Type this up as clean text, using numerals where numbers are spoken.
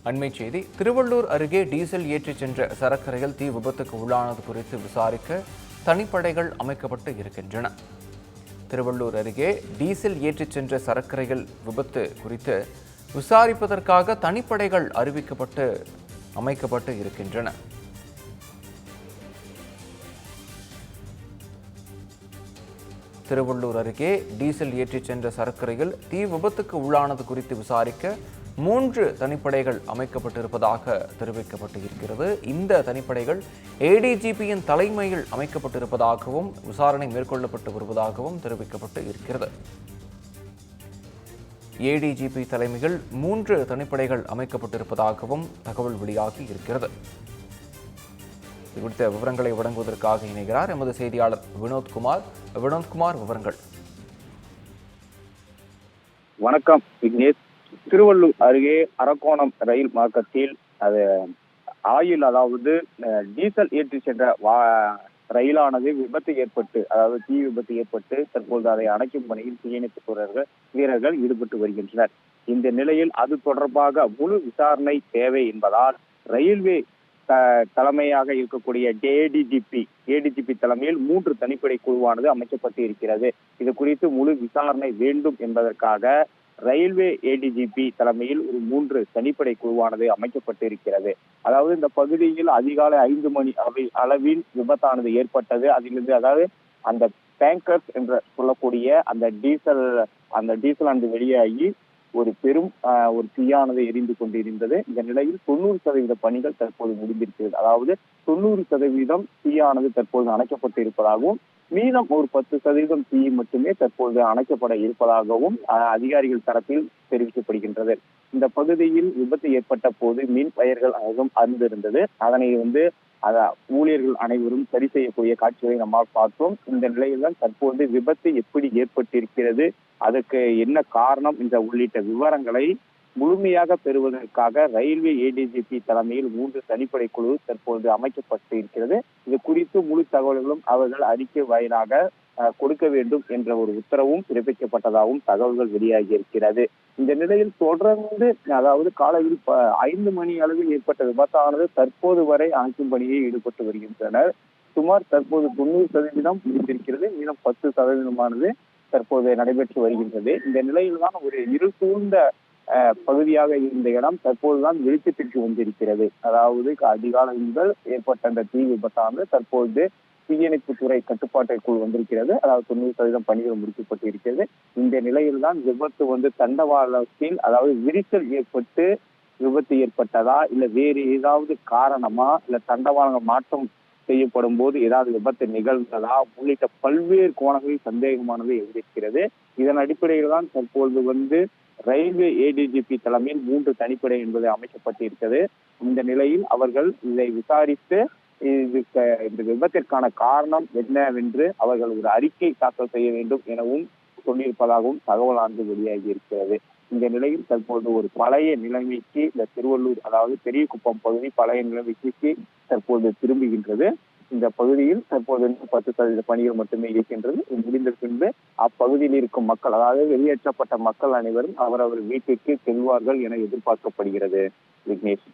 அண்மை செய்தி. திருவள்ளூர் அருகே டீசல் ஏற்றிச் சென்ற சரக்கு ரயில் தீ விபத்துக்கு உள்ளானது குறித்து விசாரிக்க தனிப்படைகள் அமைக்கப்பட்டு இருக்கின்றன. திருவள்ளூர் அருகே டீசல் ஏற்றிச் சென்ற சரக்கு ரயில் விபத்து குறித்து விசாரிப்பதற்காக தனிப்படைகள் அமைக்கப்பட்டு இருக்கின்றன. திருவள்ளூர் அருகே டீசல் ஏற்றிச் சென்ற சரக்கு ரயில் தீ விபத்துக்கு உள்ளானது குறித்து விசாரிக்க 3 தனிப்படைகள் அமைக்கப்பட்டிருப்பதாக தெரிவிக்கப்பட்டு இருக்கிறது. இந்த தனிப்படைகள் ஏடிஜிபியின் தலைமையில் அமைக்கப்பட்டிருப்பதாகவும் விசாரணை மேற்கொள்ளப்பட்டு வருவதாகவும் தெரிவிக்கப்பட்டு இருக்கிறது. ஏடிஜிபி தலைமையில் 3 தனிப்படைகள் அமைக்கப்பட்டிருப்பதாகவும் தகவல் வெளியாகி இருக்கிறது. இது குறித்த விவரங்களை வழங்குவதற்காக இணைகிறார் எமது செய்தியாளர் வினோத்குமார். வினோத்குமார், விவரங்கள். வணக்கம் விக்னேஷ். திருவள்ளூர் அருகே அரக்கோணம் ரயில் மார்க்கத்தில் ஆயில் அதாவது டீசல் ஏற்றி சென்ற ரயிலானது விபத்து ஏற்பட்டு, அதாவது தீ விபத்து ஏற்பட்டு தற்போது அதை அணைக்கும் பணியில் தீயணைப்பு வீரர்கள் ஈடுபட்டு வருகின்றனர். இந்த நிலையில் அது தொடர்பாக முழு விசாரணை தேவை என்பதால் ரயில்வே தலைமையாக இருக்கக்கூடிய ஏடிஜிபி தலைமையில் 3 தனிப்படை குழுவானது அமைக்கப்பட்டு இருக்கிறது. இது குறித்து முழு விசாரணை வேண்டும் என்பதற்காக ரயில்வே ஏடிஜிபி தலைமையில் ஒரு 3 தனிப்படை குழுவானது அமைக்கப்பட்டு இருக்கிறது. அதாவது இந்த பகுதியில் அதிகாலை 5 மணி அளவில் விபத்தானது ஏற்பட்டது. அதிலிருந்து அதாவது அந்த டேங்கர்ஸ் என்று சொல்லக்கூடிய அந்த டீசல் வெளியாகி ஒரு பெரும் ஒரு தீயானது எரிந்து கொண்டிருந்தது. இந்த நிலையில் 90% பணிகள் தற்போது முடிந்திருக்கிறது. அதாவது 90% தீயானது தற்போது அணைக்கப்பட்டு இருப்பதாகவும், மீதம் ஒரு 10% தீ மட்டுமே தற்போது அணைக்கப்பட இருப்பதாகவும் அதிகாரிகள் தரப்பில் தெரிவிக்கப்படுகின்றது. இந்த பகுதியில் விபத்து ஏற்பட்ட போது மின் வயர்கள் அனைத்தும் அறுந்திருந்தது. அதனை ஊழியர்கள் அனைவரும் சரி செய்யக்கூடிய காட்சிகளை நம்மால் பார்த்தோம். இந்த நிலையில்தான் தற்போது விபத்து எப்படி ஏற்பட்டிருக்கிறது, அதற்கு என்ன காரணம் என்ற உள்ளிட்ட விவரங்களை முழுமையாக பெறுவதற்காக ரயில்வே ஏடிஜிபி தலைமையில் 3 தனிப்படை குழு தற்போது அமைக்கப்பட்டு இருக்கிறது. இது குறித்து முழு தகவல்களும் அவர்கள் அறிக்கை வாயிலாக கொடுக்க வேண்டும் என்ற ஒரு உத்தரவும் பிறப்பிக்கப்பட்டதாகவும் தகவல்கள் வெளியாகி இருக்கிறது. இந்த நிலையில் தொடர்ந்து அதாவது காலையில் 5 மணி அளவில் ஏற்பட்ட விபத்தானது தற்போது வரை அணைக்கும் பணியை ஈடுபட்டு வருகின்றனர். சுமார் தற்போது 90% முடிந்திருக்கிறது. மீதம் 10% தற்போது நடைபெற்று வருகின்றது. இந்த நிலையில்தான் ஒரு இருள் சூழ்ந்த பகுதியாக இருந்த இடம் தற்போதுதான் வெளிச்சத்திற்கு வந்திருக்கிறது. அதாவது அதிகாலை முதல் ஏற்பட்ட அந்த தீ விபத்தானது தற்போது தீயணைப்புத்துறை கட்டுப்பாட்டிற்குள் வந்திருக்கிறது. அதாவது 90% பணிகள் முடிக்கப்பட்டு இருக்கிறது. இந்த நிலையில்தான் விபத்து தண்டவாளத்தில் அதாவது விரிசல் ஏற்பட்டு விபத்து ஏற்பட்டதா, இல்ல வேறு ஏதாவது காரணமா, இல்ல தண்டவாளங்கள் மாற்றம் செய்யப்படும் போது ஏதாவது விபத்து நிகழ்ந்ததா உள்ளிட்ட பல்வேறு கோணங்களில் சந்தேகமானது எழுந்திருக்கிறது. இதன் அடிப்படையில் தான் தற்போது ரயில்வே ஏடிஜிபி தலைமையில் 3 தனிப்படை என்பது அமைக்கப்பட்டிருக்கிறது. இந்த நிலையில் அவர்கள் இதை விசாரித்து இந்த விபத்திற்கான காரணம் என்னவென்று அவர்கள் ஒரு அறிக்கை தாக்கல் செய்ய வேண்டும் எனவும் சொல்லியிருப்பதாகவும் தகவலானது வெளியாகி இருக்கிறது. இந்த நிலையில் தற்போது ஒரு பழைய நிலைமைக்கு இந்த திருவள்ளூர் அதாவது பெரியகுப்பம் பகுதி பழைய நிலைமைக்கு தற்போது திரும்புகின்றது. இந்த பகுதியில் தற்போது 10% பணிகள் மட்டுமே இருக்கின்றது. முடிந்த பின்பு அப்பகுதியில் இருக்கும் மக்கள் அதாவது வெளியேற்றப்பட்ட மக்கள் அனைவரும் அவரவர் வீட்டிற்கு செல்வார்கள் என எதிர்பார்க்கப்படுகிறது. விக்னேஷ்.